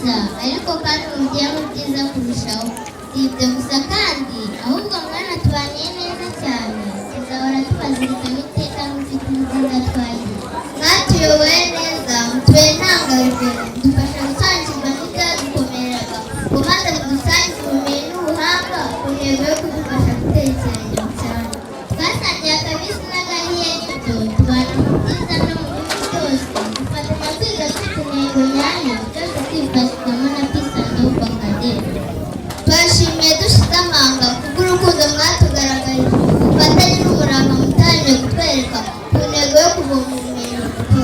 byiza, ariko kandi mugiye mu byiza kurushaho. Si ibyo gusa kandi ahubwo mwana tubaniye neza cyane, tuzahora tubazirikana iteka mufite ubwiza twagize. Mwatuyoboye neza, mutuye intangarugero, dufasha gusangirwa n'ibyadukomereraga, ngo maze mudusangize ubumenyi n'ubuhanga ku ntego yo kudufasha gutera ikirenge cyane. Twasangiye akabisi n'agahiye n'ibyo, tubana mu byiza no mu bibi byose, dufatanya kwiga dufite intego nyayo, byose twifashishwamo na Peace and Hope Academy. Twashimiye dushize amanga kubw'urukundo mwatugaragarije, ubufatanye n'uburanga mutangiye kutwereka ku ntego yo kuvoma ubumenyi bufite.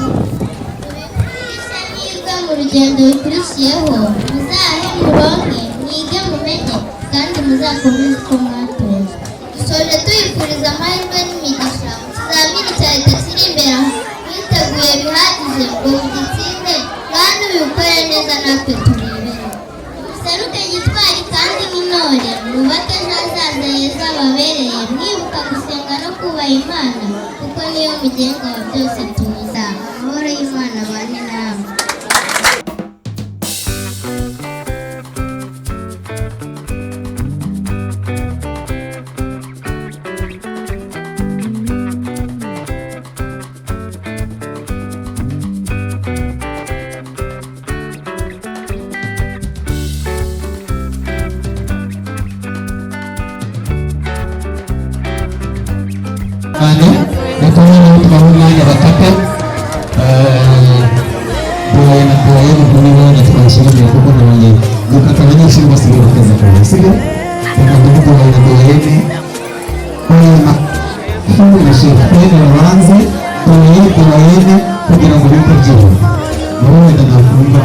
Tubifurije n'ihirwe mu rugendo rukurikiyeho, muzahe muronke, mwige mumenye, kandi muzakomeze uko mwatoje. Dusoje tuyifuriza amahirwe n'imigisha mu kizamini cya leta kiri imbere aha, mwiteguye bihagije ngo mugitsinde, kandi ubikore neza natwe turebere. Museruke gitwari kandi nk'intore, mwubake ejo hazaza heza babereye, mwibuka gusenga no kubaha Imana, kuko niyo mugenga wa byose tuza. Amahoro y'Imana abane namwe. Natumai umwanya bataka boye n'ubunini na twashimye kuko nabonye gukata abanyeshuri bose bakaza kwa sibyo kandi boye na funishe kwene banze boye kugira ngo bikujye wowe ndakumva